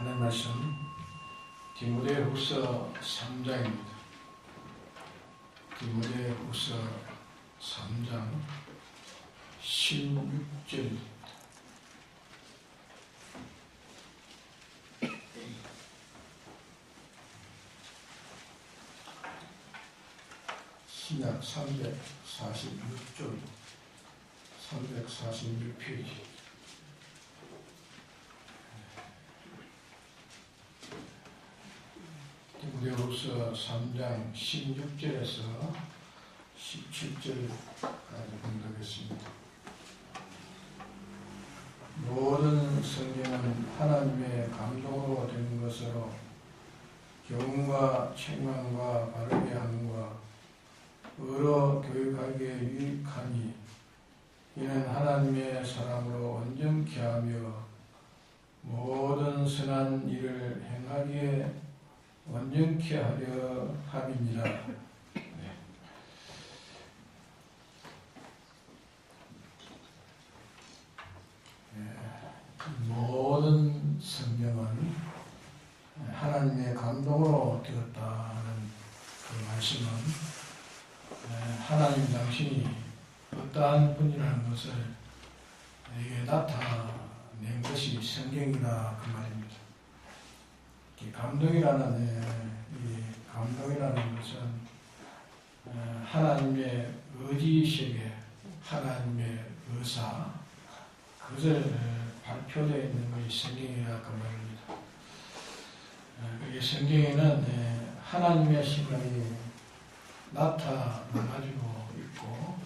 하는 말씀 디모데후서 3장입니다. 디모데후서 3장 16절 신약 346쪽 346페이지 디모데후서 3장 16절에서 17절까지 공독하겠습니다. 모든 성경은 하나님의 감동으로 된 것으로 교훈과 책망과 바르게 함과 의로 교육하기에 유익하니 이는 하나님의 사람으로 온전케 하며 모든 선한 일을 행하기에 온전케 하려 함이니라. 모든 성경은 하나님의 감동으로 되었다는 그 말씀은 하나님 당신이 어떠한 분이라는 것을 이게 나타낸 것이 성경이다 그 말입니다. 이 감동이라는 것은 하나님의 의지세계, 하나님의 의사 그것을 발표되어 있는 것이 성경이라 그 말입니다. 그게 성경에는 하나님의 생각이 나타나가지고 있고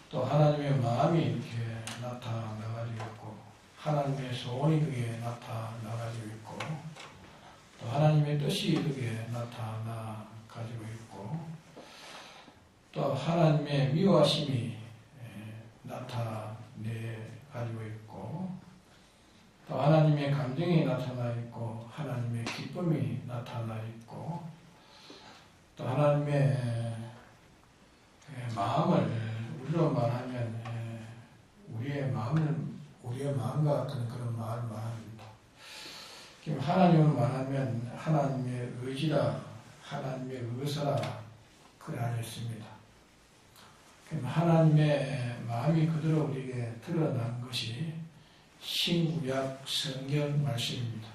또 하나님의 마음이 이렇게 나타나가지고 있고 하나님의 소원이 그게 나타나가지고 있고 또 하나님의 뜻이 그게 나타나가지고 있고 또 하나님의 미워하심이 나타내가지고 있고 또 하나님의 감정이 나타나 있고 하나님의 기쁨이 나타나 있고 또 하나님의 마음을 우리로 말하면 우리의 마음과 같은 그런 마음을 말합니다. 하나님을 말하면 하나님의 의지라 하나님의 의사라 그래 하였습니다. 하나님의 마음이 그대로 우리에게 드러난 것이 신구약 성경 말씀입니다.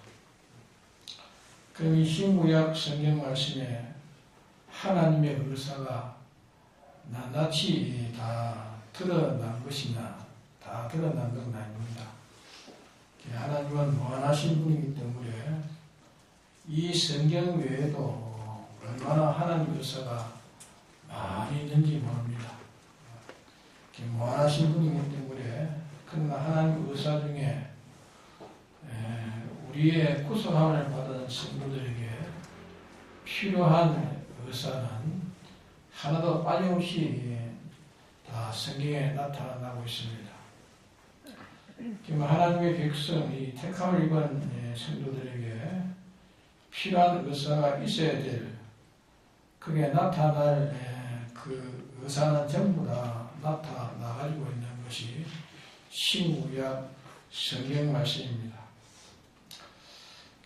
그럼 이 신구약 성경 말씀에 하나님의 의사가 낱낱이 다 드러난 것이냐, 다 드러난 건 아닙니다. 하나님은 무한하신 분이기 때문에 이 성경 외에도 얼마나 하나님의 의사가 많이 있는지 모릅니다. 무한하신 분이기 때문에 그러나 하나님의 의사 중에 우리의 구속함을 받은 성도들에게 필요한 의사는 하나도 빠짐없이 다 성경에 나타나고 있습니다. 하나님의 백성, 이 택함을 입은 성도들에게 필요한 의사가 있어야 될 그게 나타날 그 의사는 전부 다 나타나가지고 있는 것이 신구약 성경 말씀입니다.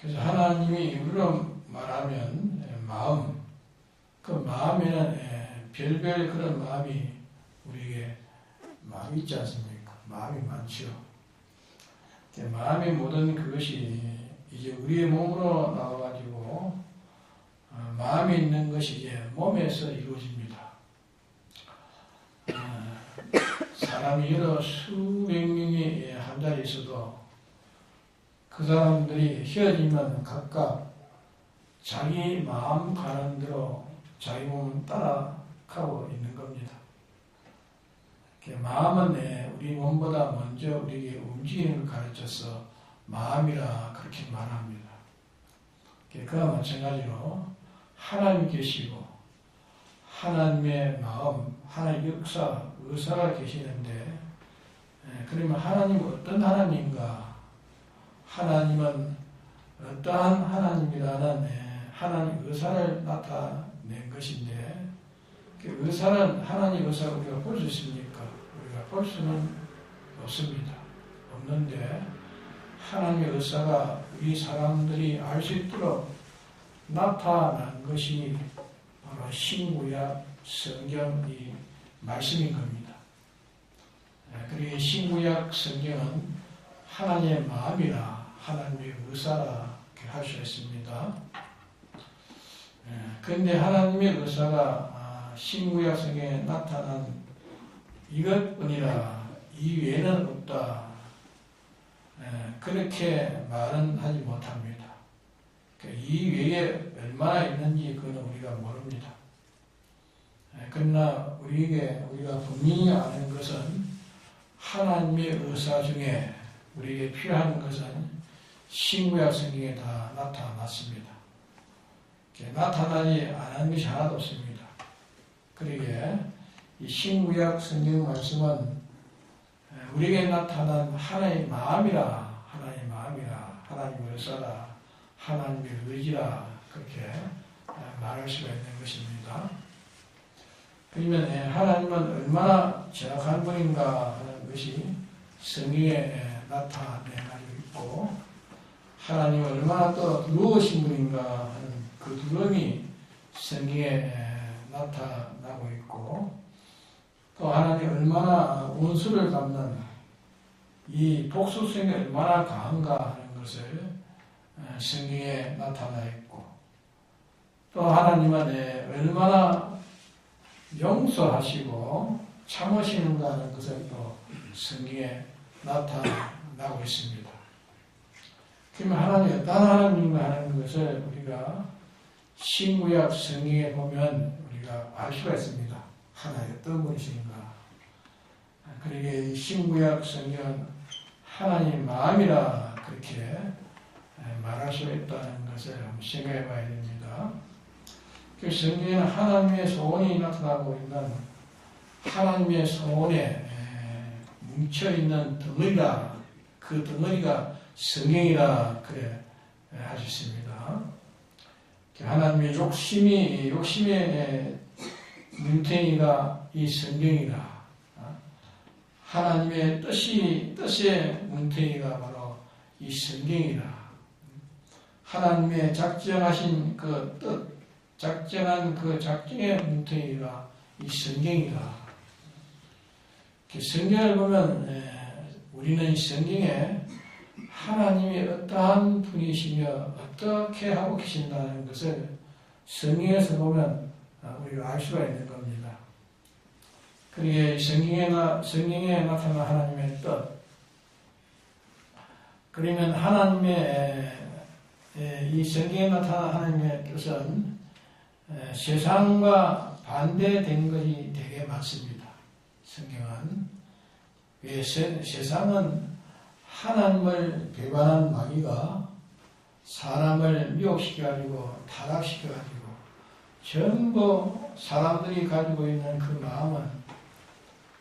그래서 하나님이 우리로 말하면 마음, 그 마음에는 별별 그런 마음이 우리에게 마음이 있지 않습니까? 마음이 많죠. 마음의 모든 그것이 이제 우리의 몸으로 나와가지고 마음에 있는 것이 이제 몸에서 이루어집니다. 사람이 여러 수백 명이 한 자리에 있어도 그 사람들이 헤어지면 각각 자기 마음 가는 대로 자기 몸을 따라가고 있는 겁니다. 마음은 우리 몸보다 먼저 우리에게 움직이는 걸 가르쳐서 마음이라 그렇게 말합니다. 그와 마찬가지로 하나님 계시고 하나님의 마음, 하나님의 역사, 의사가 계시는데 그러면 하나님은 어떤 하나님인가? 하나님은 어떠한 하나님이라는 하나님 의사를 나타낸 것인데 그 의사는 하나님 의사를 우리가 볼 수 있습니까? 우리가 볼 수는 없습니다. 없는데 하나님의 의사가 우리 사람들이 알 수 있도록 나타난 것이 바로 신구약 성경의 말씀인 겁니다. 그리고 신구약 성경은 하나님의 마음이라 하나님의 의사라 할 수 있습니다. 그런데 하나님의 의사가 신구약 성경에 나타난 이것뿐이라 이 외에는 없다. 그렇게 말은 하지 못합니다. 이 외에 얼마나 있는지 그건 우리가 모릅니다. 그러나 우리가 분명히 아는 것은 하나님의 의사 중에 우리에게 필요한 것은 신구약 성경에 다 나타났습니다. 나타나지 않은 것이 하나도 없습니다. 그러기에 이 신구약 성경 말씀은 우리에게 나타난 하나님의 마음이라 하나님의 의사라 하나님의 의지라 그렇게 말할 수가 있는 것입니다. 그러면 하나님은 얼마나 정확한 분인가 하는 것이 성경에 나타내가지고 있고 하나님은 얼마나 또 누우신 분인가 하는 그 두려움이 성경에 나타나고 있고 또 하나님이 얼마나 원수를 갚는 이 복수성이 얼마나 강한가 하는 것을 성경에 나타나 있고 또 하나님은 얼마나 용서하시고 참으시는가 하는 것을 또 성경에 나타나고 있습니다. 그러면 하나님이 어떤 하나님인가 하는 것을 우리가 신구약 성경에 보면 우리가 알 수가 있습니다. 하나님 어떤 분이신가. 그러기에 신구약 성경은 하나님 마음이라 그렇게 말할 수 있다는 것을 한번 생각해 봐야 됩니다. 그 성경에는 하나님의 소원이 나타나고 있는 하나님의 소원에 뭉쳐있는 덩어리라 그 덩어리가 성경이라 그래 할 수 있습니다. 하나님의 욕심의 뭉텅이가 이 성경이라 하나님의 뜻의 뭉텅이가 바로 이 성경이라 하나님의 작정하신 그 뜻 작정한 그 작정의 뭉텅이가 이 성경이라 성경을 보면 우리는 이 성경에 하나님이 어떠한 분이시며 어떻게 하고 계신다는 것을 성경에서 보면 우리가 알 수가 있는 겁니다. 그리고 성경에 나타난 하나님의 뜻 그러면 이 성경에 나타난 하나님의 뜻은 세상과 반대된 것이 되게 많습니다. 성경은 왜 세상은 하나님을 배반한 마귀가 사람을 미혹시켜가지고 타락시켜가지고 전부 사람들이 가지고 있는 그 마음은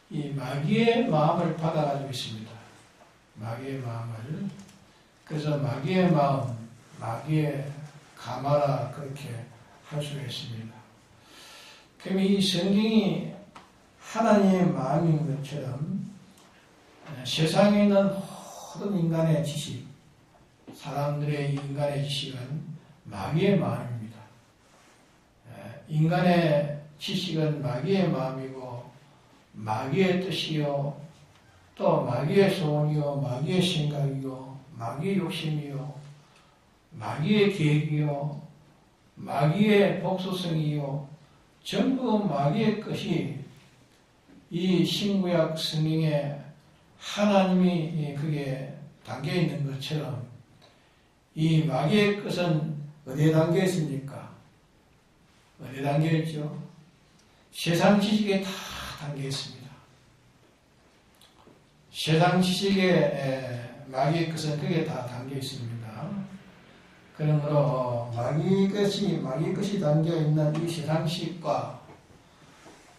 이 마귀의 마음을 받아가지고 있습니다. 마귀의 마음을 그래서 마귀의 마음, 마귀의 가마라 그렇게 할 수가 있습니다. 그럼 이 성경이 하나님의 마음인 것처럼 세상에 있는 모든 인간의 지식, 사람들의 인간의 지식은 마귀의 마음입니다. 인간의 지식은 마귀의 마음이고 마귀의 뜻이요 또 마귀의 소원이요 마귀의 생각이요 마귀의 욕심이요 마귀의 계획이요 마귀의 복수성이요 전부 마귀의 것이 이 신구약 성경에 하나님이 그게 담겨 있는 것처럼 이 마귀의 것은 어디에 담겨 있습니까? 어디에 담겨 있죠? 세상 지식에 다 담겨 있습니다. 세상 지식에 마귀의 것은 그게 다 담겨 있습니다. 그러므로 마귀의 것이 담겨 있는 이 세상 지식과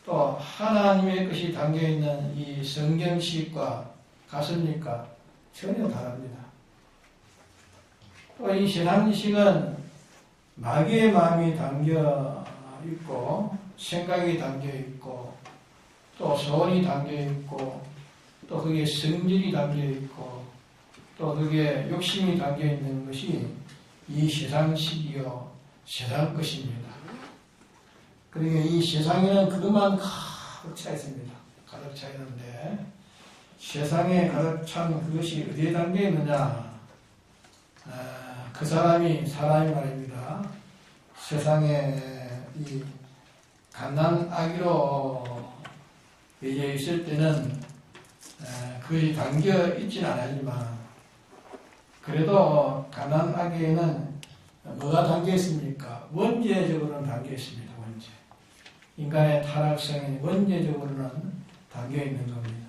또 하나님의 것이 담겨 있는 이 성경 지식과 같습니까? 전혀 다릅니다. 또 이 세상 지식은 마귀의 마음이 담겨 있고 생각이 담겨 있고 또 소원이 담겨 있고 또 거기에 성질이 담겨 있고 또 그게 욕심이 담겨 있는 것이 이 세상식이요 세상 것입니다. 그러니까 이 세상에는 그것만 가득 차 있습니다. 가득 차 있는데 세상에 가득 찬 그것이 어디에 담겨 있느냐? 그 사람이 말입니다. 세상에 이 갓난아기로 여겨 있을 때는 그것이 담겨 있지는 않지만 그래도 갓난아기에는 뭐가 담겨 있습니까? 원죄적으로는 담겨 있습니다. 원죄. 인간의 타락성이 원죄적으로는 담겨 있는 겁니다.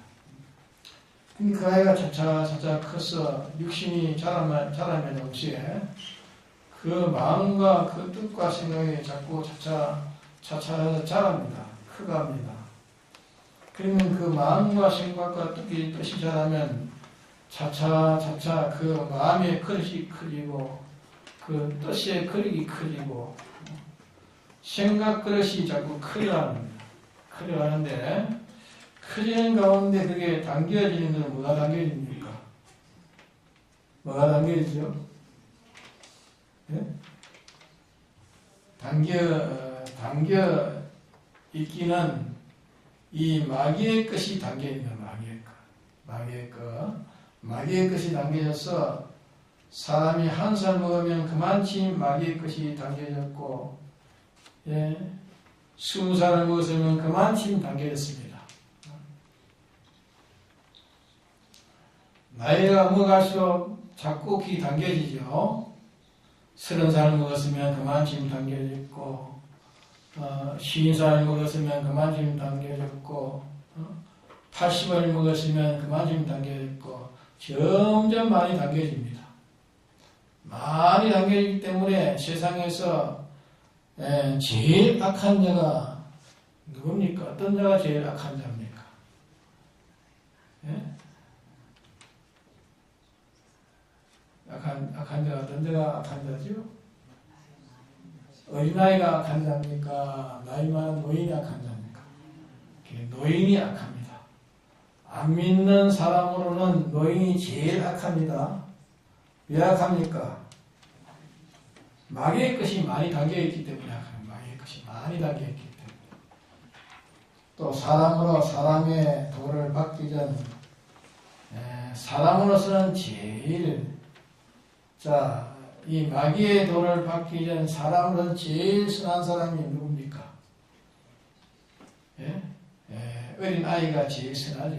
그 아이가 차차 커서 육신이 자라면 동시에 그 마음과 그 뜻과 생각이 자꾸 차차 자랍니다. 커갑니다. 그러면 그 마음과 생각과 뜻이 자라면 차차 그 마음의 그릇이 커지고 그 뜻의 그릇이 커지고 생각 그릇이 자꾸 커져가는데 커지는 가운데 그게 당겨지는 건 뭐가 당겨집니까? 뭐가 당겨지죠? 예? 당겨 있기는 이 마귀의 것이 당겨 있는 마귀의 것이 당겨져서 사람이 한 살 먹으면 그만치 마귀의 것이 당겨졌고, 예, 20살을 먹었으면 그만치 당겨졌습니다. 나이가 먹어갈수록 자꾸 그게 당겨지죠. 30살 먹었으면 그만큼 당겨졌고, 50살 먹었으면 그만큼 당겨졌고, 80을 먹었으면 그만큼 당겨졌고, 점점 많이 당겨집니다. 많이 당겨지기 때문에 세상에서 제일 악한 자가 누굽니까? 어떤 자가 제일 악한 자입니까? 예? 악한 자가 어떤 자가 악한 자죠? 어린아이가 악한 자입니까? 나이 많은 노인이 악한 자입니까? 노인이 악합니다. 안 믿는 사람으로는 노인이 제일 악합니다. 왜 악합니까? 마귀의 것이 많이 담겨있기 때문에 악합니다. 마귀의 것이 많이 담겨있기 때문에. 또 사람으로 사람의 도를 받기 전 사람으로서는 제일 이 마귀의 도를 받기 전 사람으로는 제일 선한 사람이 누굽니까? 예? 어린아이가 제일 선하죠.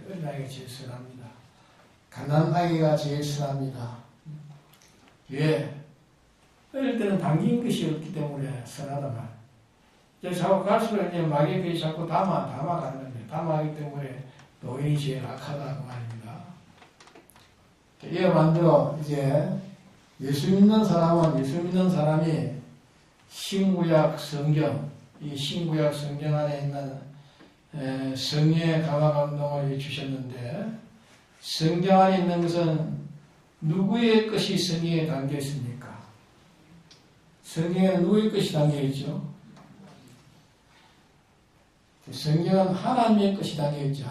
어린아이가 제일 선합니다. 갓난아이가 제일 선합니다. 왜? 어릴 때는 당긴 것이 없기 때문에 선하다만 이제 자꾸 갈수록 이제 마귀의 것이 자꾸 담아가는 겁니다. 담아가기 때문에 노인이 제일 악하다 그 말입니다. 이에 반대로 이제 예수 믿는 사람이 신구약 성경, 이 신구약 성경 안에 있는 성령의 감화 감동을 주셨는데 성경 안에 있는 것은 누구의 것이 성경에 담겨 있습니까? 성경에는 누구의 것이 담겨 있죠? 성경은 하나님의 것이 담겨 있죠.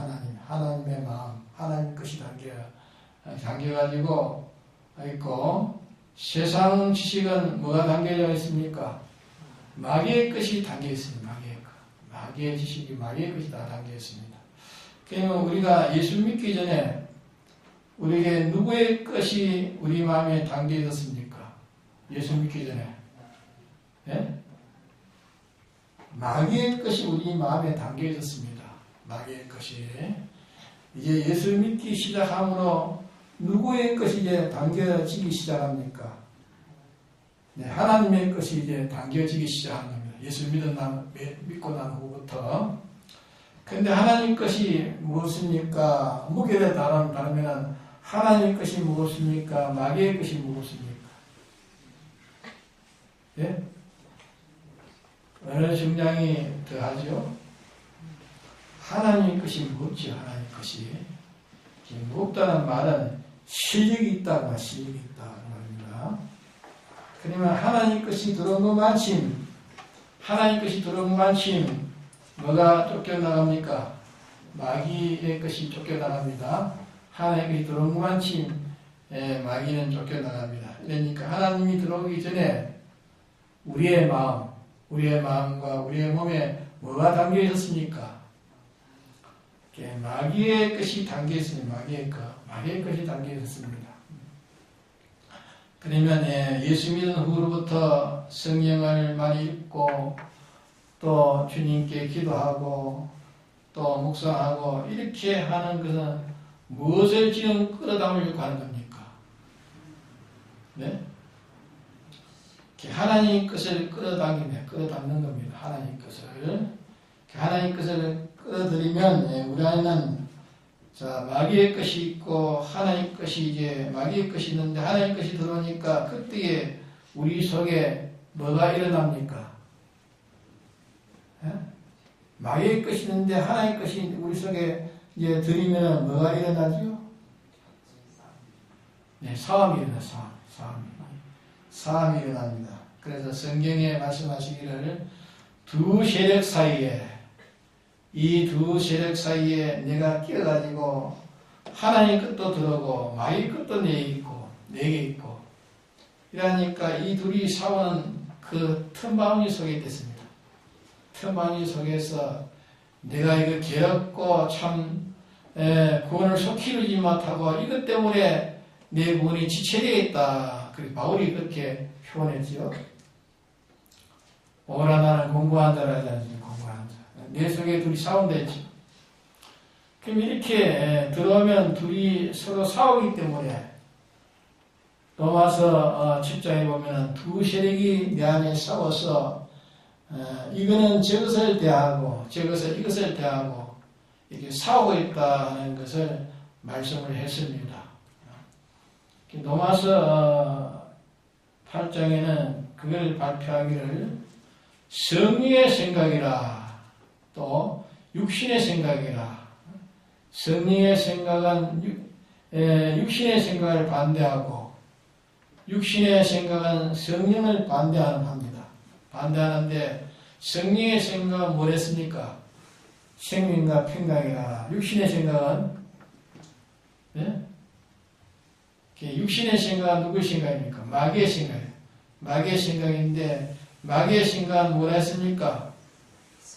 하나님의 마음, 하나님의 것이 담겨가지고 있고 세상 지식은 뭐가 담겨져 있습니까? 마귀의 것이 담겨 있습니다. 마귀의 지식이 마귀의 것이 다 담겨 있습니다. 그러면 우리가 예수 믿기 전에 우리에게 누구의 것이 우리 마음에 담겨 있었습니까? 예수 믿기 전에. 예? 마귀의 것이 우리 마음에 담겨 있었습니다. 마귀의 것이. 이제 예수 믿기 시작함으로 누구의 것이 이제 담겨지기 시작합니까? 네, 하나님의 것이 이제 담겨지기 시작한 겁니다. 예수 믿고 난 후부터. 그런데 하나님 것이 무엇입니까? 무게를 다루면 하나님 것이 무엇입니까? 마귀의 것이 무엇입니까? 예? 어느 중량이 더하죠? 하나님 것이 무엇이요? 하나님 것이. 무겁다는 말은 실력이 있다고 말입니다. 그러면 하나님 것이 들어온 것만큼 뭐가 쫓겨나갑니까? 마귀의 것이 쫓겨나갑니다. 하나님 것이 들어온 것만큼 마귀는 쫓겨나갑니다. 그러니까 하나님이 들어오기 전에 우리의 마음과 우리의 몸에 뭐가 담겨 있었습니까? 마귀의 것이 담겨 있습니다. 마귀의 것이 담겨 있었습니다. 그러면 예수 믿은 후로부터 성경을 많이 읽고 또 주님께 기도하고 또 묵상하고 이렇게 하는 것은 무엇을 지금 끌어담으려고 하는 겁니까? 네? 하나님 것을 끌어당기면 끌어담는 겁니다. 하나님 것을 끌어들이면 우리 안에는 마귀의 것이 있고 하나님 것이 이제 마귀의 것이 있는데 하나님 것이 들어오니까 그때에 우리 속에 뭐가 일어납니까? 마귀의 것이 있는데 하나님 것이 우리 속에 이제 들이면 뭐가 일어나죠? 네, 싸움이 일어나. 싸움이 일어납니다. 그래서 성경에 말씀하시기를 이 두 세력 사이에 내가 끼어가지고 하나님 것도 들어오고 마귀 것도 내게 있고 이러니까 이 둘이 싸우는 그 틈바구니 속에 있습니다. 틈바구니 속에서 내가 이거 괴롭고 참 구원을 속히 이루지 못하고 이것 때문에 내 구원이 지체되어 있다. 그리고 바울이 그렇게 표현했지요. 오라 나는 공부한 자라지 않습니까? 공부한 자. 내 속에 둘이 싸운다 했죠. 그럼 이렇게 들어오면 둘이 서로 싸우기 때문에 로마서 10장에 보면 두 세력이 내 안에 싸워서 이거는 저것을 대하고 이것을 대하고 이렇게 싸우고 있다는 것을 말씀을 했습니다. 로마서 8장에는 그걸 발표하기를 성령의 생각이라 또 육신의 생각이라. 성령의 생각은 육신의 생각을 반대하고 육신의 생각은 성령을 반대합니다. 반대하는데 성령의 생각은 뭐랬습니까? 생명과 평강이라. 육신의 생각은 육신의 생각은 누구의 생각입니까? 마귀의 생각이에요. 마귀의 생각인데 마귀의 생각은 뭐라 했습니까?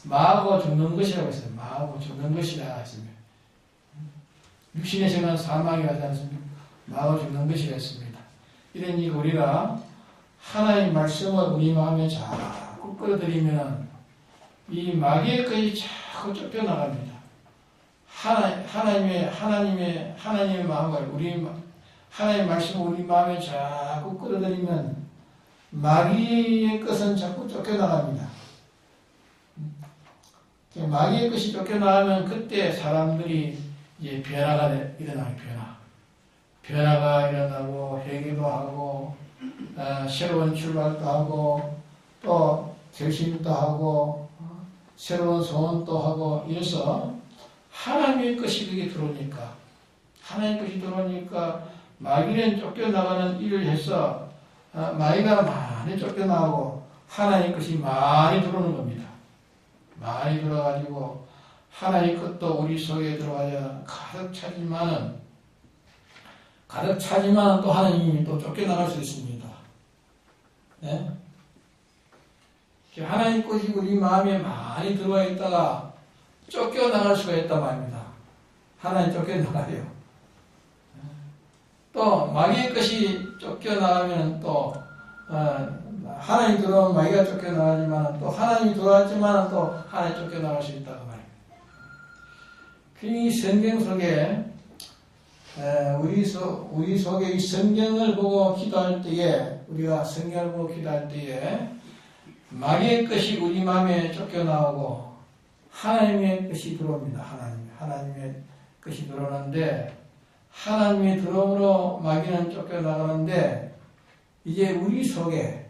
마하고 죽는 것이라고 했어요. 마하고 죽는 것이라 했습니다. 육신의 생각은 사망이 하지 않습니까? 마하고 죽는 것이라 했습니다. 이러니 우리가 하나님의 말씀을 우리 마음에 자꾸 끌어들이면 이 마귀의 것이 자꾸 쫓겨나갑니다. 하나님의 마음을 하나님의 말씀을 우리 마음에 자꾸 끌어들이면 마귀의 것은 자꾸 쫓겨나갑니다. 마귀의 것이 쫓겨나가면 그때 사람들이 이제 변화가 일어나요. 변화가 일어나고 회개도 하고 새로운 출발도 하고 또 결심도 하고 새로운 소원도 하고 이래서 하나님의 것이 그게 들어오니까 마귀는 쫓겨나가는 일을 해서 마귀가 많이 쫓겨나고 하나님 것이 많이 들어오는 겁니다. 많이 들어가지고 하나님 것도 우리 속에 들어와야 가득 차지만은 또 하나님이 또 쫓겨나갈 수 있습니다. 네? 하나님 것이 우리 마음에 많이 들어와 있다가 쫓겨나갈 수가 있단 말입니다. 하나님 쫓겨나가요. 또 마귀의 것이 쫓겨나가면 또 하나님 들어오면 마귀가 쫓겨나가지만 또 하나님이 들어왔지만 또 하나님 쫓겨나갈 수 있다고 말입니다. 이 성경 속에 우리 속에 이 성경을 보고 기도할 때에 우리가 성경을 보고 기도할 때에 마귀의 것이 우리 마음에 쫓겨나오고 하나님의 것이 들어옵니다. 하나님의 것이 들어오는데 하나님이 들어오므로 마귀는 쫓겨나가는데 이제 우리 속에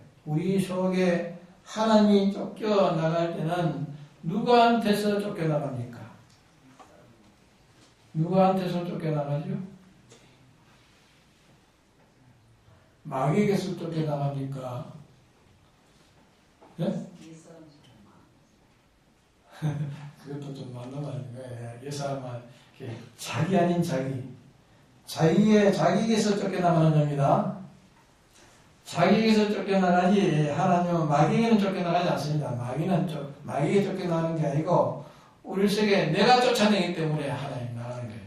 하나님이 쫓겨나갈 때는 누구한테서 쫓겨나갑니까? 누구한테서 쫓겨나가죠? 마귀에게서 쫓겨나갑니까? 네? 그것도 좀 맞는 말이에요. 이 사람은 자기 아닌 자기, 자기에게서 쫓겨나가는 겁니다. 자기에게서 쫓겨나가지 하나님은 마귀에게는 쫓겨나가지 않습니다. 마귀에게 쫓겨나가는 게 아니고 우리 속에 내가 쫓아내기 때문에 하나님 나가는 거예요.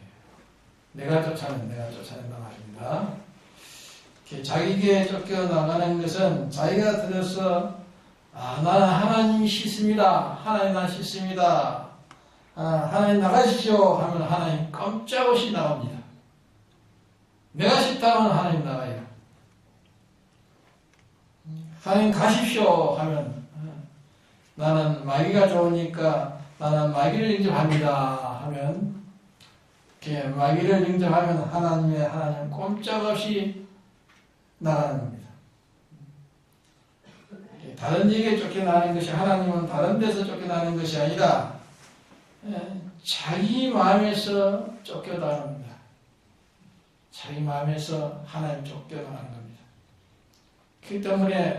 내가 쫓아낸다 말입니다. 자기에게 쫓겨나가는 것은 자기가 들어서 나는 하나님이 싫습니다. 하나님 난 싫습니다. 하나님 나가십시오 하면 하나님 깜짝없이 나갑니다. 내가 싫다면 하나님 나가요. 하나님 가십시오 하면 나는 마귀가 좋으니까 나는 마귀를 영접합니다 하면 마귀를 영접하면 하나님 꼼짝없이 나가는 겁니다. 다른 얘기에 쫓겨나는 것이 하나님은 다른 데서 쫓겨나는 것이 아니라 자기 마음에서 쫓겨나는 겁니다. 자기 마음에서 하나님 쫓겨나는 겁니다. 그렇기 때문에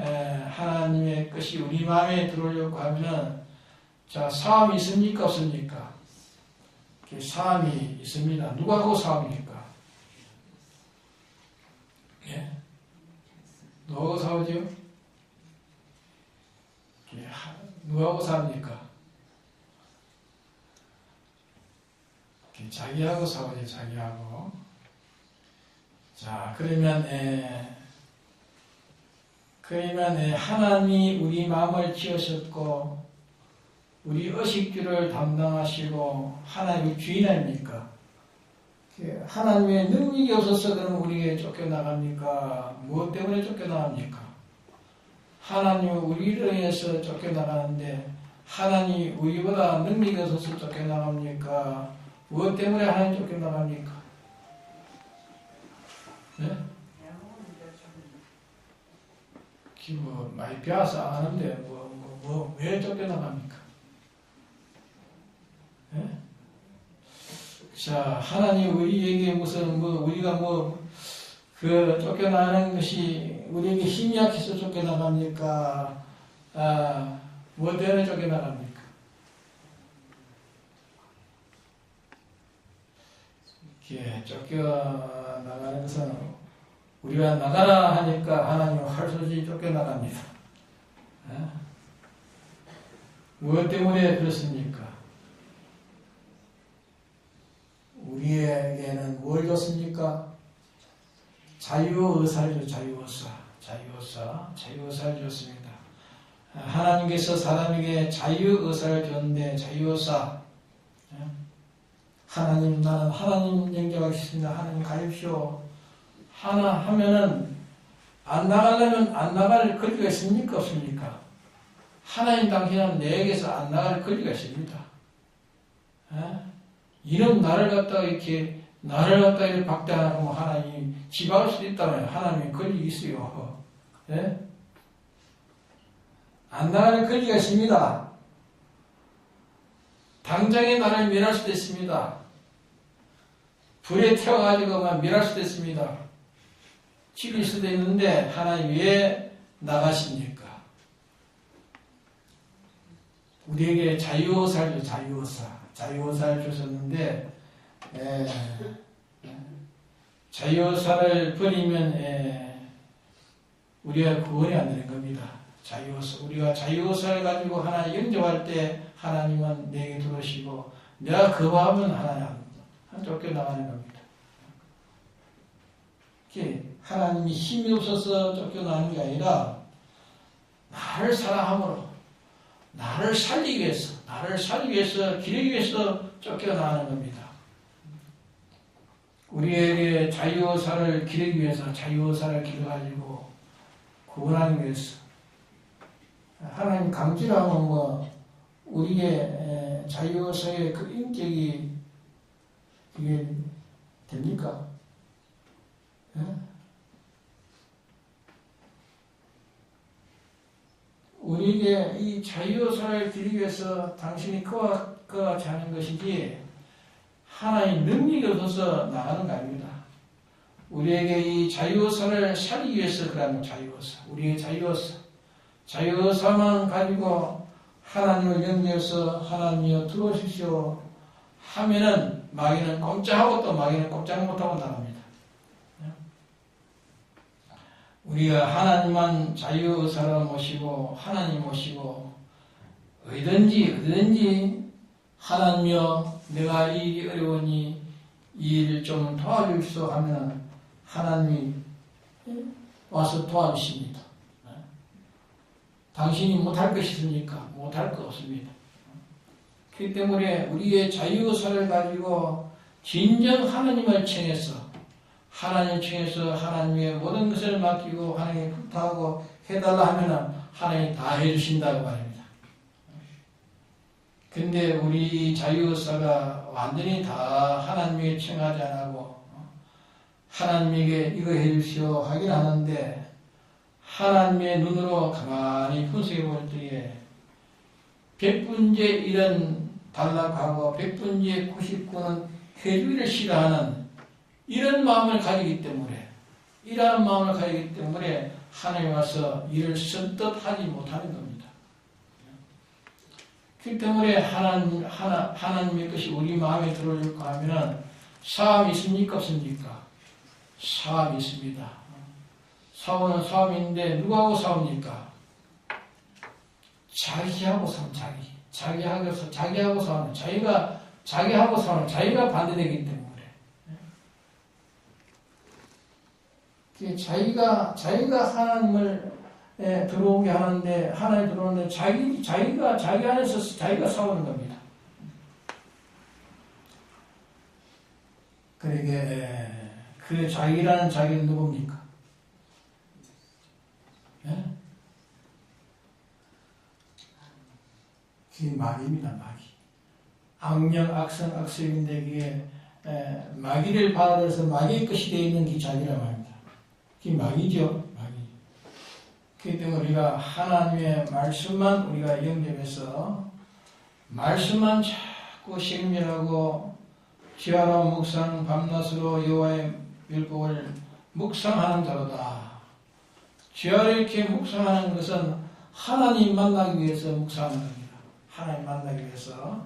하나님의 것이 우리 마음에 들어오려고 하면은 싸움이 있습니까? 없습니까? 싸움이 있습니다. 누구하고 싸움입니까? 예? 누구하고 싸우죠? 누구하고 싸웁니까? 자기하고 싸우죠. 자기하고. 자, 그러면 하나님이 우리 마음을 지으셨고 우리 의식주를 담당하시고 하나님의 주인 아닙니까? 하나님의 능력이 없어서 그럼 우리에게 쫓겨나갑니까? 무엇 때문에 쫓겨나갑니까? 하나님은 우리를 위해서 쫓겨나가는데 하나님이 우리보다 능력이 없어서 쫓겨나갑니까? 무엇 때문에 하나님 쫓겨나갑니까? 네? 많이 배워서 아는데 왜 쫓겨나갑니까? 네? 자, 하나님 우리에게 우리가 쫓겨나는 것이 우리에게 힘이 약해서 쫓겨나갑니까? 뭐 때문에 쫓겨나갑니까? 이렇게 쫓겨나가는 것은 우리가 나가라 하니까 하나님은 활쏘시 쫓겨나갑니다. 무엇 때문에 그렇습니까? 우리에게는 뭘 줬습니까? 자유의사를 줬습니다. 하나님께서 사람에게 자유의사를 줬는데 자유의사 하나님 나는 하나님 영접하겠습니다. 하나님 가십시오. 하나 하면은 안 나가려면 안 나갈 권리가 있습니까? 없습니까? 하나님 당신은 내게서 안 나갈 권리가 있습니다. 이런 나를 갖다가 이렇게 박대하고 하나님 지배할 수도 있다면 하나님의 권리 있어요. 안 나갈 권리가 있습니다. 당장에 나를 멸할 수도 있습니다. 불에 태워가지고 멸할 수도 있습니다. 죽일 수도 있는데 하나님 왜 나가십니까? 우리에게 자유의사를 주셨는데 자유의사를 버리면 우리가 구원이 안 되는 겁니다. 우리가 자유의사를 가지고 하나님 영접할 때 하나님은 내게 들어오시고 내가 거부하면 하나님 쫓겨나가는 겁니다. 하나님이 힘이 없어서 쫓겨나는 게 아니라 나를 사랑함으로 나를 살리기 위해서 기르기 위해서 쫓겨나가는 겁니다. 우리에게 자유의사를 기르기 위해서 자유의사를 기르가지고 구원하기 위해서 하나님 강제하면 우리의 자유의사의 그 인격이 그게 됩니까? 우리에게 이 자유의사를 기르기 위해서 당신이 그와 같이 하는 것이지 하나님 능력이 없어서 나가는 거 아닙니다. 우리에게 이 자유의사를 살리기 위해서 그러는 자유의사, 우리의 자유의사만 가지고 하나님을 영접해서 하나님이여 들어오십시오 하면은 마귀는 꼼짝하고 또 마귀는 꼼짝 못하고 나갑니다. 우리가 하나님만 자유의사로 모시고 하나님 모시고 어디든지 하나님여 내가 이 일이 어려우니 이 일을 좀 도와주시오 하면 하나님이 와서 도와주십니다. 당신이 못할 것이 있습니까? 못할 거 없습니다. 그렇기 때문에 우리의 자유의사를 가지고 진정 하나님을 청해서 하나님의 모든 것을 맡기고 하나님께 부탁하고 해달라 하면 하나님이 다 해주신다고 말입니다. 근데 우리 자유의사가 완전히 다 하나님에게 청하지 않고 하나님에게 이거 해주시오 하긴 하는데 하나님의 눈으로 가만히 분석해 볼 때에 100분의 1은 단락하고 100분의 99는 해주기를 싫어하는 이런 마음을 가지기 때문에 이러한 마음을 가지기 때문에 하나님 와서 일을 선뜻 하지 못하는 겁니다. 그렇기 때문에 하나님의 것이 우리 마음에 들어올까 하면 사함이 있습니까? 없습니까? 사함이 있습니다. 사오는 사함인데 누구하고 싸웁니까? 자기하고 싸움, 자기하고 싸우는, 자기하고 싸우는, 자기가 반대되기 때문에. 자기가 하나님을 들어오게 하는데, 하나님 들어오는데, 자기가 자기 안에서 자기가 싸우는 겁니다. 그러게, 그 자기라는 자기는 누굽니까? 그게 마귀입니다, 마귀. 악령, 악성, 악성인데 그게 마귀를 받아들여서 마귀의 것이 되어 있는 게 자기라고 합니다. 그게 마귀죠, 마귀. 그렇기 때문에 우리가 하나님의 말씀만 우리가 영접해서 말씀만 자꾸 식멸하고 지하로 묵상 밤낮으로 여호와의 율법을 묵상하는 자로다. 지하로 이렇게 묵상하는 것은 하나님 만나기 위해서 묵상하는 겁니다. 하나님 만나기 위해서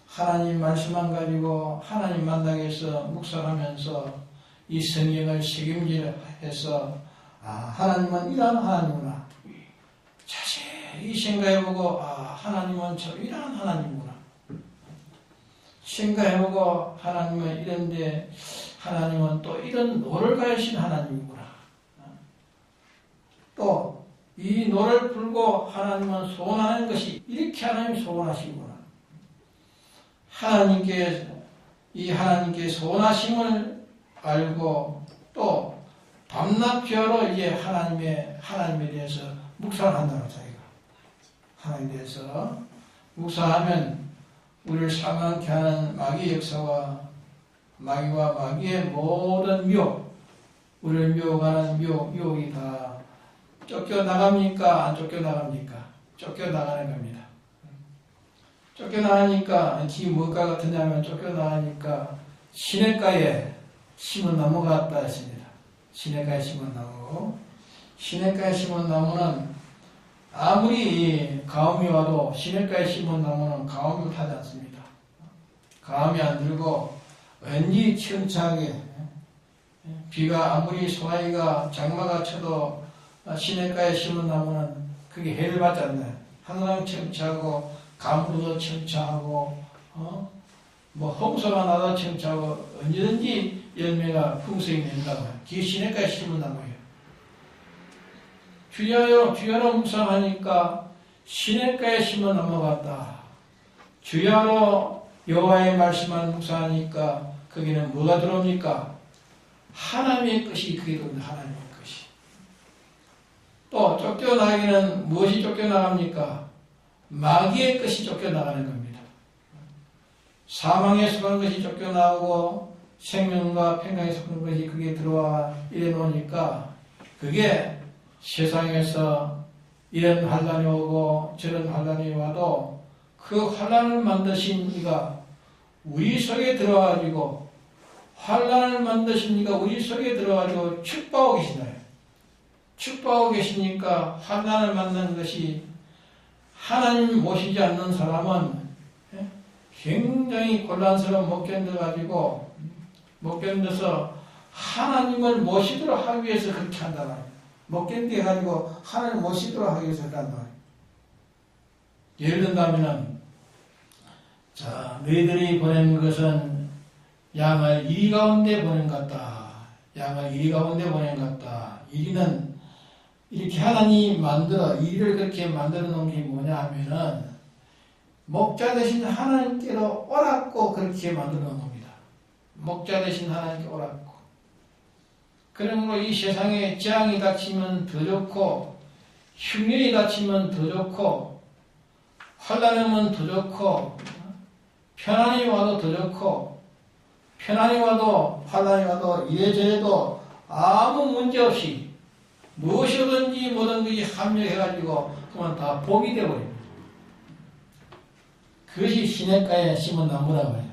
하나님 말씀만 가지고 하나님 만나기 위해서 묵상하면서 이 성경을 책임질해서 하나님은 이러한 하나님이구나. 자세히 생각해보고 하나님은 저 이러한 하나님이구나. 생각해보고 하나님은 이런데 하나님은 또 이런 노를 가하신 하나님이구나. 또 이 노를 풀고 하나님은 소원하는 것이 이렇게 하나님이 소원하시구나. 하나님께 소원하심을 알고 또 밤낮 기하로 이제 하나님에 대해서 묵상한다고 자기가 하나님에 대해서 묵상하면 우리를 사망케 하는 마귀의 역사와 마귀와 마귀의 모든 우리를 미혹하는 미혹이 다 쫓겨나갑니까? 안 쫓겨나갑니까? 쫓겨나가는 겁니다. 쫓겨나가니까 기 무엇과 같으냐면 쫓겨나가니까 시냇가에 심은 나무 같다 했습니다. 시냇가에 심은 나무. 시냇가에 심은 나무는 아무리 가뭄이 와도 시냇가에 심은 나무는 가뭄을 타지 않습니다. 가뭄이 안 들고 왠지 천천하게 비가 아무리 소나기가 장마가 쳐도 시냇가에 심은 나무는 그게 해를 받지 않나요? 항상 청취하고 가물어도 청취하고 홍수가 나도 청취하고 언제든지 열매가 풍성히 낸다고 해요. 그게 시냇가에 심은 나무예요. 주야로 묵상하니까 시냇가에 심은 나무 같다. 주야로 여호와의 말씀만 묵상하니까 거기는 뭐가 들어옵니까? 하나님의 것이 그게 들어옵니다. 하나님의 것이. 또 쫓겨나기는 무엇이 쫓겨나갑니까? 마귀의 것이 쫓겨나가는 겁니다. 사망에 속한 것이 쫓겨나오고 생명과 평강에 속한 것이 그게 들어와 이래 놓으니까 그게 세상에서 이런 환란이 오고 저런 환란이 와도 그 환란을 만드신 이가 우리 속에 들어와가지고 환란을 만드신 이가 우리 속에 들어와가지고 축복하고 계시나요? 축복하고 계시니까 환난을 만난 것이 하나님 모시지 않는 사람은 굉장히 곤란스러운 못 견뎌서 하나님을 모시도록 하기 위해서 그렇게 한다는 거예요. 못 견뎌가지고 하나님 못 쉬도록 하기 위해서 했단 말이에요. 예를 든다면은, 자, 너희들이 보낸 것은 양을 이리 가운데 보낸 것 같다. 양을 이리 가운데 보낸 것 같다. 이리는 이렇게 하나님이 이리를 그렇게 만들어 놓은 게 뭐냐 하면은, 목자 대신 하나님께로 오라고 그렇게 만들어 놓은 겁니다. 목자 대신 하나님께 오라고. 그러므로 이 세상에 재앙이 닥치면 더 좋고, 흉년이 닥치면 더 좋고, 환난이 오면 더 좋고, 편안이 와도 더 좋고, 편안이 와도 환난이 와도 이래저래도 아무 문제 없이 무엇이든지 뭐든지 합력해가지고 그만 다 복이 되어버립니다. 그것이 시냇가에 심은 나무라고 해요.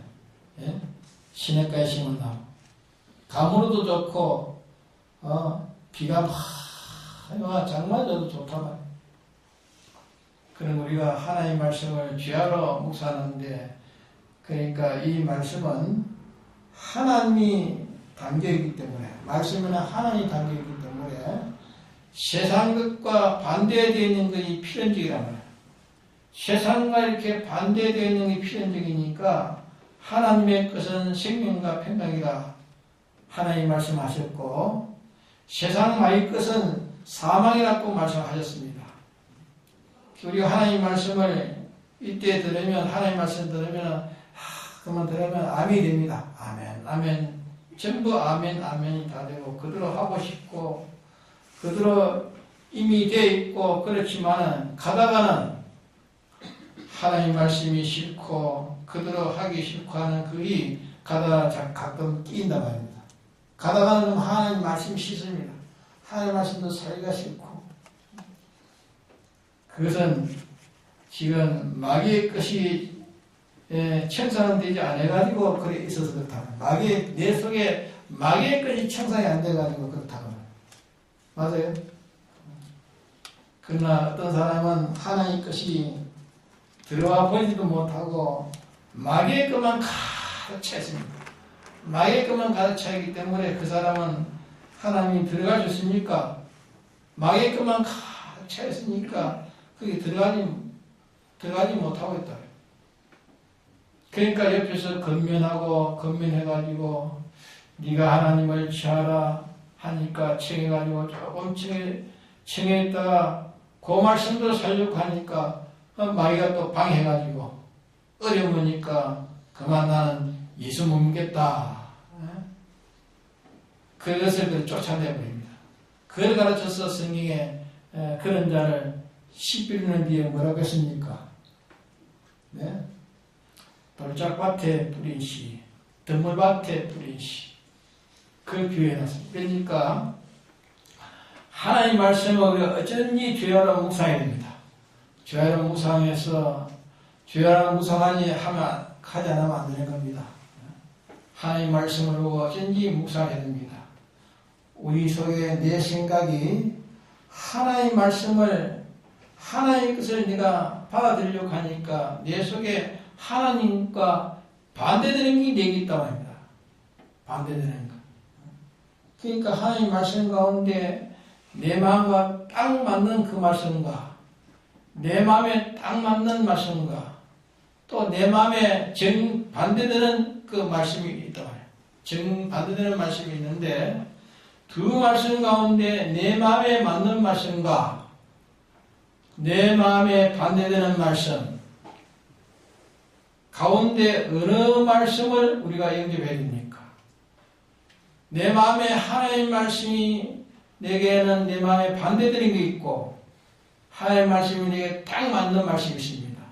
예? 시냇가에 심은 나무. 가물어도 좋고, 비가 막 장마 줘도 좋단 말이에요. 그럼 우리가 하나님의 말씀을 죄하러 묵상하는데, 그러니까 이 말씀은 하나님이 담겨있기 때문에, 말씀에는 하나님이 담겨있기 때문에 세상 것과 반대되어 있는 것이 필연적이란 말이에요. 세상과 이렇게 반대되어 있는 것이 필연적이니까 하나님의 것은 생명과 평강이라 하나님 말씀하셨고, 세상 마의 것은 사망이라고 말씀하셨습니다. 우리가 하나님 말씀을 이때 들으면, 하나님 말씀 들으면, 그만 들으면 아멘이 됩니다. 아멘, 아멘. 전부 아멘, 아멘이 다 되고, 그대로 하고 싶고, 그대로 이미 되어 있고, 그렇지만은, 가다가는 하나님 말씀이 싫고, 그대로 하기 싫고 하는 그이 가다가 가끔 끼인단 말입니다. 가다가는 하나님 말씀이 싫습니다. 하나님 말씀도 살기가 싫고, 그것은 지금 마귀의 것이 청산되지 않아가지고 그래 있어서 그렇다. 내 속에 마귀의 것이 청산이 안 돼가지고 그렇다고. 맞아요? 그러나 어떤 사람은 하나님 것이 들어와 보지도 못하고 마귀의 것만 가득 차 있습니다. 마귀의 것만 가득 차 있기 때문에 그 사람은 하나님이 들어가 줬으니까, 마귀의 것만 가득 차 있으니까 그게 들어가지 못하고 있다. 그러니까 옆에서 건면해가지고 네가 하나님을 취하라 하니까 청해가지고 조금 청했다가 그 말씀도 살려고 하니까 마귀가 또 방해해가지고 어려우니까 그만 나는 예수 못 믿겠다. 그것을 쫓아내버립니다. 그걸 가르쳐서 성경에 그런 자를 시비르는 뒤에 뭐라고 했습니까? 네? 돌짝밭에 뿌린 씨, 드물밭에 뿌린 씨. 그걸 비유해놨습니다. 그러니까 하나님 말씀을 우리가 어쩐지 죄하러 묵상해야 됩니다. 죄하러 묵상해서 죄하러 묵상하지 않으면 안 되는 겁니다. 하나님 말씀을 보고 어쩐지 묵상해야 됩니다. 우리 속에 내 생각이 하나님 말씀을, 하나님의 것을 내가 받아들이려고 하니까 내 속에 하나님과 반대되는 게 내게 있다고 합니다. 반대되는 것. 그러니까 하나님 말씀 가운데 내 마음과 딱 맞는 그 말씀과, 내 마음에 딱 맞는 말씀과, 또 내 마음에 정반대되는 그 말씀이 있단 말이에요. 정반대되는 말씀이 있는데, 두 말씀 가운데 내 마음에 맞는 말씀과 내 마음에 반대되는 말씀 가운데 어느 말씀을 우리가 영접해야 됩니까? 내 마음에 하나님 말씀이 내게는 내 마음에 반대되는 게 있고, 하나님 말씀이 내게 딱 맞는 말씀이 있습니다.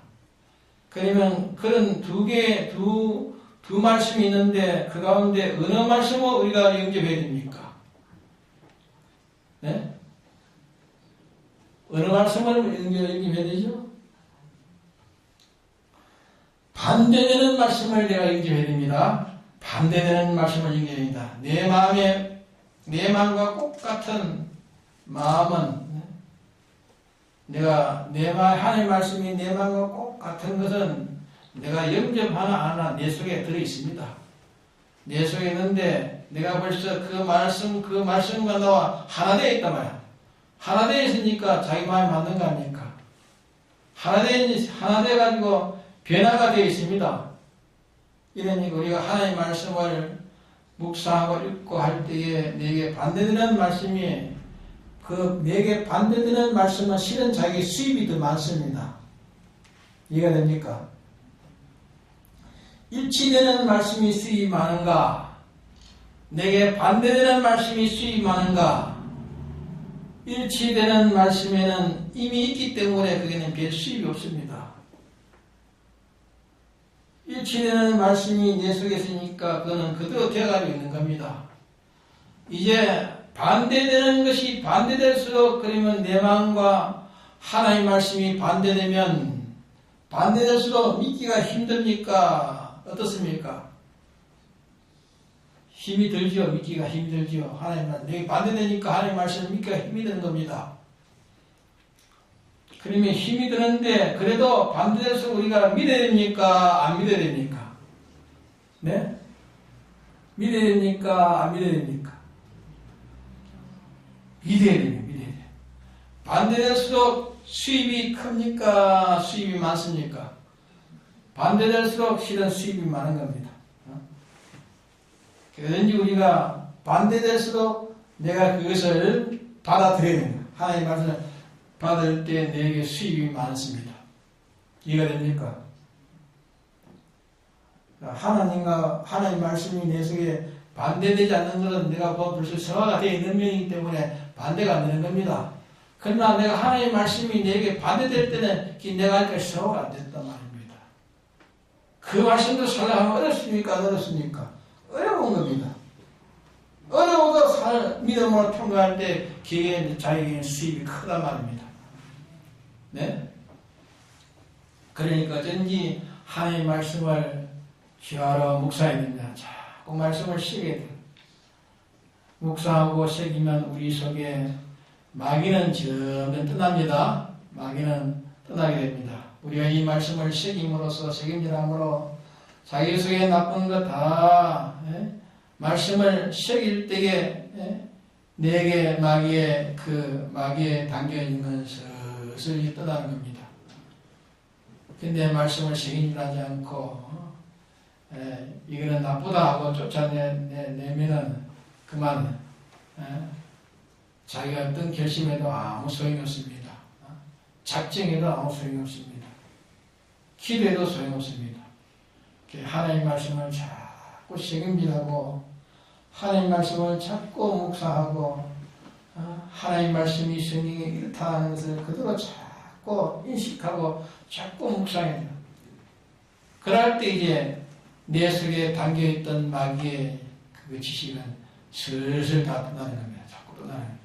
그러면 그런 두 말씀이 있는데 그 가운데 어느 말씀을 우리가 영접해야 됩니까? 네? 어느 말씀을 영접해야 되죠? 반대되는 말씀을 내가 영접해야 됩니다. 반대되는 말씀을 영접해야 됩니다. 내 마음과 똑같은 마음은, 하나님 말씀이 내 마음과 똑같은 것은 내가 영접하나 안 하나 내 속에 들어 있습니다. 내 속에 있는데 내가 벌써 그 말씀과 나와 하나 되어 있단 말이야. 하나 되어 있으니까 자기 마음에 맞는 거 아닙니까? 하나 되어 가지고 변화가 되어 있습니다. 이러니까 우리가 하나님의 말씀을 묵상하고 읽고 할 때에 내게 반대되는 말씀이 내게 반대되는 말씀은 실은 자기 수입이 더 많습니다. 이해가 됩니까? 일치되는 말씀이 수입이 많은가? 내게 반대되는 말씀이 수입이 많은가? 일치되는 말씀에는 이미 있기 때문에 그게는 별 수입이 없습니다. 일치되는 말씀이 내 속에 있으니까 그거는 그대로 되어가지고 있는 겁니다. 이제 반대되는 것이 반대될수록 그러면 내 마음과 하나님의 말씀이 반대되면 반대될수록 믿기가 힘듭니까? 어떻습니까? 힘이 들지요. 믿기가 힘이 들지요. 하나님 말씀. 내게 반대되니까 하나님 말씀을 믿기가 힘이 드는 겁니다. 그러면 힘이 드는데 그래도 반대될수록 우리가 믿어야 됩니까? 안 믿어야 됩니까? 네? 믿어야 됩니까? 안 믿어야 됩니까? 믿어야 됩니다. 믿어야 돼요. 반대될수록 수입이 큽니까? 수입이 많습니까? 반대될수록 실은 수입이 많은 겁니다. 그런지 우리가 반대될수록 내가 그것을 받아들여야 됩니다. 하나님의 말씀을 받을 때 내게 수입이 많습니다. 이해가 됩니까? 하나님 말씀이 내 속에 반대되지 않는 것은 내가 벌써 성화가 되어 있는 명이기 때문에 반대가 안 되는 겁니다. 그러나 내가 하나님 말씀이 내게 반대될 때는 내가 할까 성화가 안 됐단 말입니다. 그 말씀도 살려하면 어렵습니까? 안 어렵습니까? 어려운 겁니다. 어려워도 믿음으로 통과할 때 자기에게는 수입이 크단 말입니다. 네? 그러니까 어쩐지 하나님의 말씀을 귀하러 묵상해야 됩니다. 자꾸 말씀을 새겨야 돼요. 묵상하고 새기면 우리 속에 마귀는 점점 떠납니다. 마귀는 떠나게 됩니다. 우리가 이 말씀을 새김으로써 새김질함으로 자기 속에 나쁜 것 다 말씀을 새길 때에 내게 마귀에 담겨있는 슬슬 떠나는 겁니다. 근데 말씀을 새김질하지 않고 이거는 나쁘다 하고 쫓아내면은 그만 자기가 어떤 결심해도 아무 소용이 없습니다. 작정해도 아무 소용이 없습니다. 기도해도 소용이 없습니다. 하나님의 말씀을 자꾸 새김질하고 하나님의 말씀을 자꾸 묵상하고 하나님의 말씀이 성경에 이렇다는 것을 그대로 자꾸 인식하고 자꾸 묵상해야 돼요. 그럴 때 이제 내 속에 담겨있던 마귀의 그 지식은 슬슬 다 떠나는 겁니다. 자꾸 떠나는 겁니다.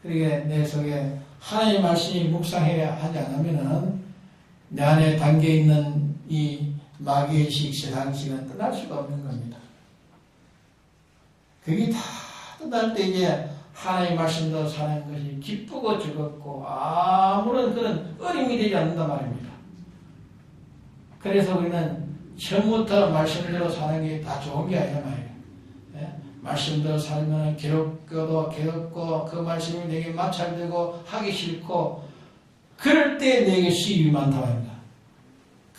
그러게 내 속에 하나님의 말씀이 묵상해야 하지 않으면은 내 안에 담겨있는 이 마귀의 식, 세상식은 떠날 수가 없는 겁니다. 그게 다 떠날 때 이제 하나님의 말씀대로 사는 것이 기쁘고 즐겁고 아무런 그런 어림이 되지 않는단 말입니다. 그래서 우리는 처음부터 말씀대로 사는 게 다 좋은 게 아니란 말이에요. 말씀대로 살면 괴롭고 그 말씀이 내게 마찰되고 하기 싫고 그럴 때 내게 수입이 많다고 합니다.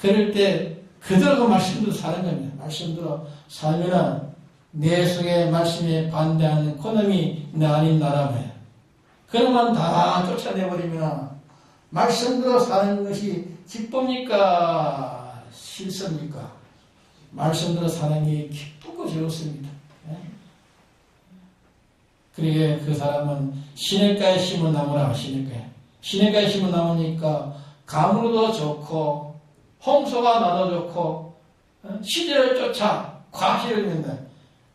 그럴 때 그대로 그 말씀대로 사는 겁니다. 말씀대로 살면은 내 속에 말씀에 반대하는 그놈이 아닌 나라면 그놈만 다 쫓아내버리면 말씀대로 사는 것이 기쁩니까? 싫습니까? 말씀대로 사는 게 기쁘고 즐겁습니다. 그러게 그 사람은 시냇가에 심은 나무라 시냇가에 심은 나무니까 가물어도 좋고 홍소가 나도 좋고 시절을 쫓아 과실을 낸다.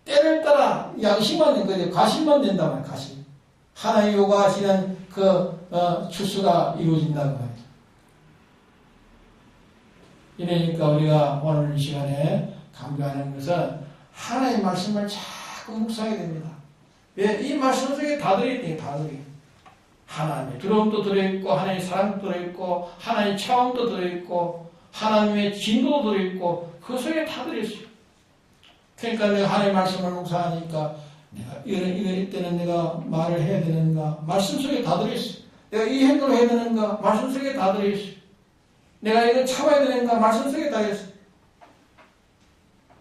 때를 따라 양식만 낸 거지 과실만 낸다 말이야. 과실. 하나님 요구하시는 추수가 이루어진다는 거예요. 이러니까 우리가 오늘 이 시간에 강조하는 것은 하나님의 말씀을 자꾸 묵상해야 됩니다. 왜? 이 말씀 속에 다 들어있대요. 다 들어있대요. 하나님의 두려움도 들어있고 하나님의 사랑도 들어있고 하나님의 차원도 들어있고 하나님의 진도도 들어있고 그 속에 다 들어있어요. 그러니까 내가 하나님의 말씀을 묵상하니까 내가 이럴 때는 내가 말을 해야 되는가? 말씀 속에 다 들어있어. 내가 이 행동을 해야 되는가? 말씀 속에 다 들어있어. 내가 이걸 참아야 되는가? 말씀 속에 다 있어.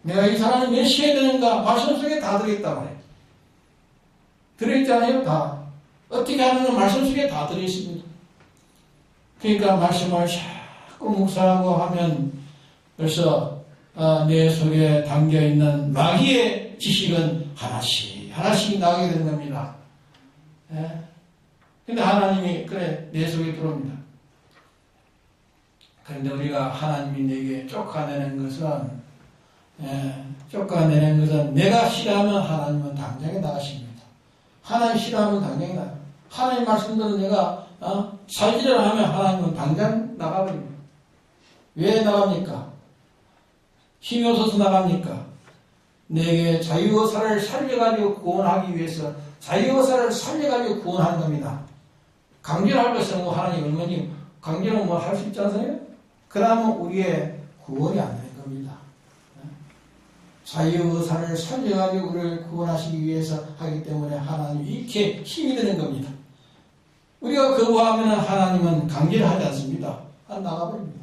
내가 이 사람을 멸시해야 되는가? 말씀 속에 다 들어있단 말이에요. 들어있잖아요, 다. 어떻게 하는가? 말씀 속에 다 들어있습니다. 그러니까 말씀을 자꾸 묵상하고 하면 벌써 내 속에 담겨있는 마귀의 지식은 하나씩 나가게 되는 겁니다. 예? 근데 하나님이 그래 내 속에 들어옵니다. 그런데 우리가 하나님이 내게 쫓아내는 것은 내가 싫어하면 하나님은 당장에 나가십니다. 하나님 싫어하면 당장에 나가요. 하나님 말씀대로 내가 살기를 하면 하나님은 당장 나가버립니다. 왜 나갑니까? 힘이 없어서 나갑니까? 내게 자유의사를 살려가지고 구원하기 위해서 자유의사를 살려가지고 구원하는 겁니다. 강제로 할 것은 하나님 얼마니 강제로 할 수 있지 않아요? 그러면 우리의 구원이 안 되는 겁니다. 자유의사를 살려가지고 우리를 구원하시기 위해서 하기 때문에 하나님이 이렇게 힘이 되는 겁니다. 우리가 거부하면 하나님은 강제를 하지 않습니다. 나가버립니다.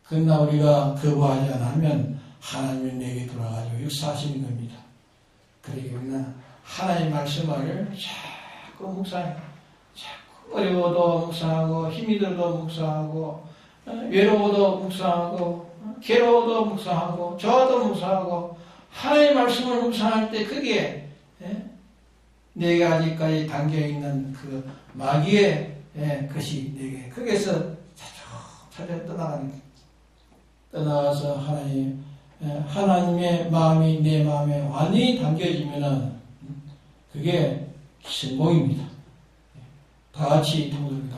그러나 우리가 거부하지 않으면 하나님이 내게 돌아가지고 역사하시는 겁니다. 그러기 우리는 하나님의 말씀을 자꾸 묵상해요. 자꾸 어려워도 묵상하고 힘이 들어도 묵상하고 외로워도 묵상하고 괴로워도 묵상하고 저도 묵상하고 하나님의 말씀을 묵상할 때 그게 내가 아직까지 담겨있는 그 마귀의 것이 내게 거기에서 차차 떠나가는 거예요. 떠나가서 하나님의 마음이 내 마음에 완전히 담겨지면은 그게 성공입니다. 다 같이 동들